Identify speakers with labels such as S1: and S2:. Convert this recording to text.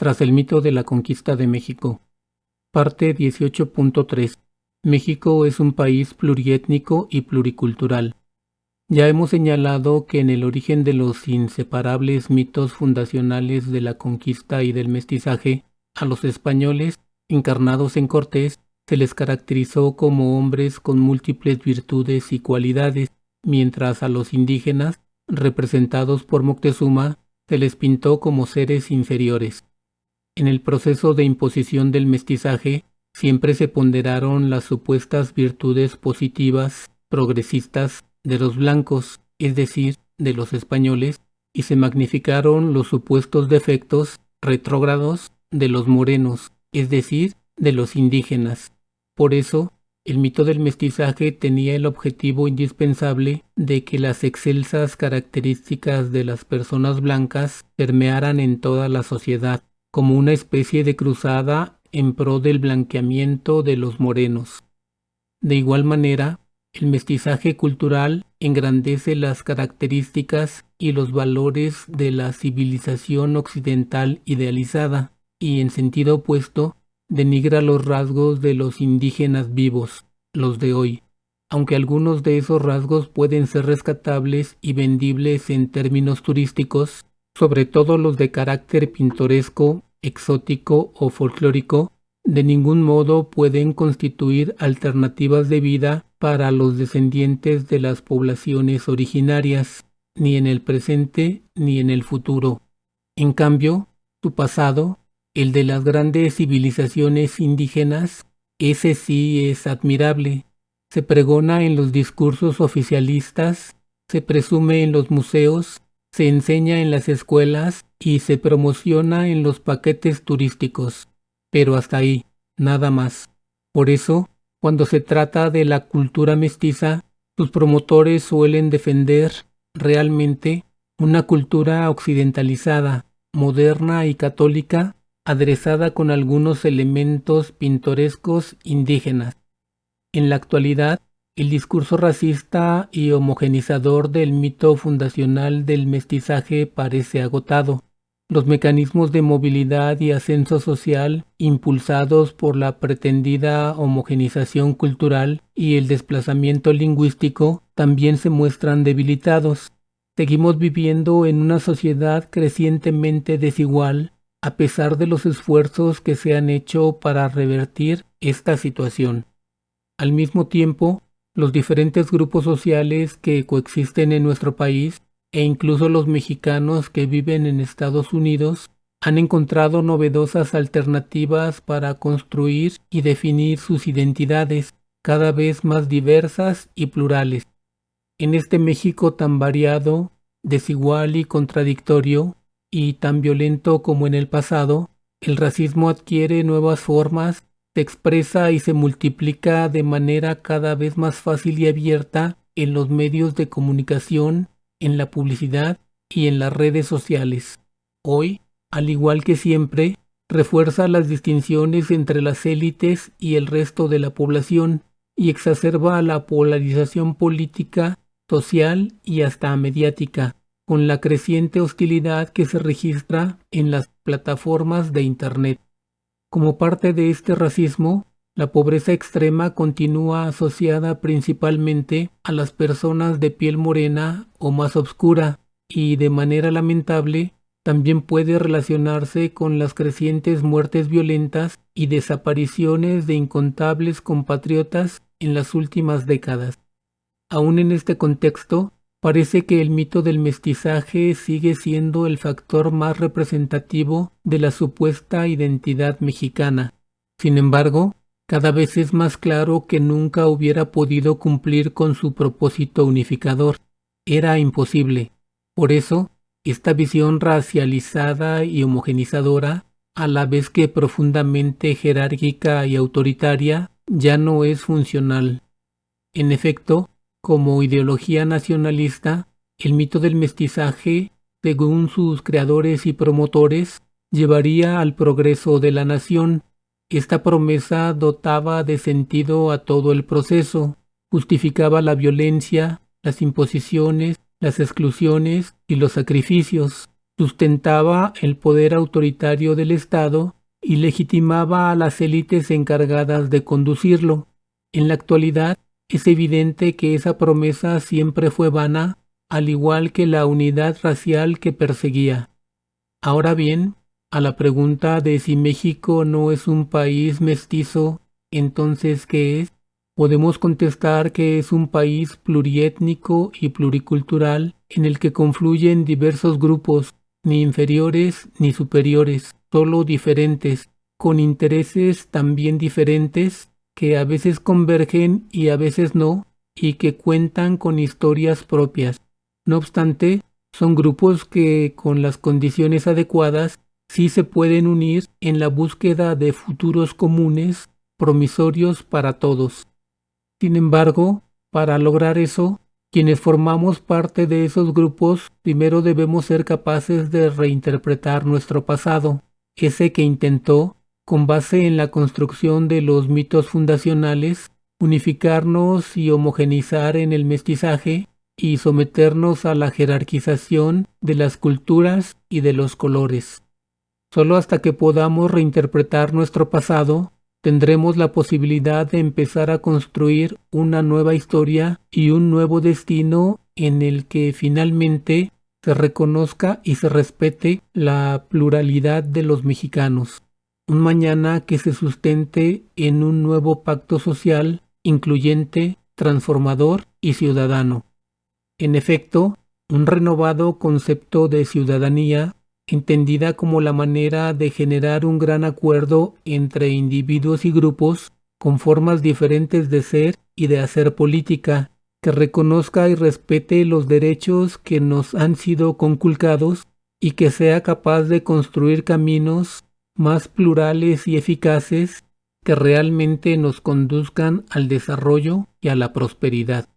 S1: Tras el mito de la conquista de México. Parte 18.3. México es un país pluriétnico y pluricultural. Ya hemos señalado que en el origen de los inseparables mitos fundacionales de la conquista y del mestizaje, a los españoles, encarnados en Cortés, se les caracterizó como hombres con múltiples virtudes y cualidades, mientras a los indígenas, representados por Moctezuma, se les pintó como seres inferiores. En el proceso de imposición del mestizaje, siempre se ponderaron las supuestas virtudes positivas, progresistas, de los blancos, es decir, de los españoles, y se magnificaron los supuestos defectos retrógrados de los morenos, es decir, de los indígenas. Por eso, el mito del mestizaje tenía el objetivo indispensable de que las excelsas características de las personas blancas permearan en toda la sociedad, como una especie de cruzada en pro del blanqueamiento de los morenos. De igual manera, el mestizaje cultural engrandece las características y los valores de la civilización occidental idealizada y, en sentido opuesto, denigra los rasgos de los indígenas vivos, los de hoy, aunque algunos de esos rasgos pueden ser rescatables y vendibles en términos turísticos, sobre todo los de carácter pintoresco, exótico o folclórico, de ningún modo pueden constituir alternativas de vida para los descendientes de las poblaciones originarias, ni en el presente ni en el futuro. En cambio, su pasado, el de las grandes civilizaciones indígenas, ese sí es admirable. Se pregona en los discursos oficialistas, se presume en los museos, se enseña en las escuelas y se promociona en los paquetes turísticos. Pero hasta ahí, nada más. Por eso, cuando se trata de la cultura mestiza, sus promotores suelen defender, realmente, una cultura occidentalizada, moderna y católica, aderezada con algunos elementos pintorescos indígenas. En la actualidad, el discurso racista y homogenizador del mito fundacional del mestizaje parece agotado. Los mecanismos de movilidad y ascenso social, impulsados por la pretendida homogenización cultural y el desplazamiento lingüístico, también se muestran debilitados. Seguimos viviendo en una sociedad crecientemente desigual, a pesar de los esfuerzos que se han hecho para revertir esta situación. Al mismo tiempo, los diferentes grupos sociales que coexisten en nuestro país, e incluso los mexicanos que viven en Estados Unidos, han encontrado novedosas alternativas para construir y definir sus identidades, cada vez más diversas y plurales. En este México tan variado, desigual y contradictorio, y tan violento como en el pasado, el racismo adquiere nuevas formas, se expresa y se multiplica de manera cada vez más fácil y abierta en los medios de comunicación, en la publicidad y en las redes sociales. Hoy, al igual que siempre, refuerza las distinciones entre las élites y el resto de la población y exacerba la polarización política, social y hasta mediática, con la creciente hostilidad que se registra en las plataformas de Internet. Como parte de este racismo, la pobreza extrema continúa asociada principalmente a las personas de piel morena o más oscura y, de manera lamentable, también puede relacionarse con las crecientes muertes violentas y desapariciones de incontables compatriotas en las últimas décadas. Aún en este contexto, parece que el mito del mestizaje sigue siendo el factor más representativo de la supuesta identidad mexicana. Sin embargo, cada vez es más claro que nunca hubiera podido cumplir con su propósito unificador. Era imposible. Por eso, esta visión racializada y homogenizadora, a la vez que profundamente jerárquica y autoritaria, ya no es funcional. En efecto, como ideología nacionalista, el mito del mestizaje, según sus creadores y promotores, llevaría al progreso de la nación. Esta promesa dotaba de sentido a todo el proceso, justificaba la violencia, las imposiciones, las exclusiones y los sacrificios. sustentaba el poder autoritario del Estado y legitimaba a las élites encargadas de conducirlo. En la actualidad, es evidente que esa promesa siempre fue vana, al igual que la unidad racial que perseguía. Ahora bien, a la pregunta de si México no es un país mestizo, entonces ¿qué es? Podemos contestar que es un país pluriétnico y pluricultural en el que confluyen diversos grupos, ni inferiores ni superiores, solo diferentes, con intereses también diferentes, que a veces convergen y a veces no, y que cuentan con historias propias. No obstante, son grupos que, con las condiciones adecuadas, sí se pueden unir en la búsqueda de futuros comunes, promisorios para todos. Sin embargo, para lograr eso, quienes formamos parte de esos grupos, primero debemos ser capaces de reinterpretar nuestro pasado, ese que intentó, con base en la construcción de los mitos fundacionales, unificarnos y homogeneizar en el mestizaje y someternos a la jerarquización de las culturas y de los colores. Solo hasta que podamos reinterpretar nuestro pasado, tendremos la posibilidad de empezar a construir una nueva historia y un nuevo destino en el que finalmente se reconozca y se respete la pluralidad de los mexicanos. Un mañana que se sustente en un nuevo pacto social, incluyente, transformador y ciudadano. En efecto, un renovado concepto de ciudadanía, entendida como la manera de generar un gran acuerdo entre individuos y grupos con formas diferentes de ser y de hacer política, que reconozca y respete los derechos que nos han sido conculcados y que sea capaz de construir caminos más plurales y eficaces que realmente nos conduzcan al desarrollo y a la prosperidad.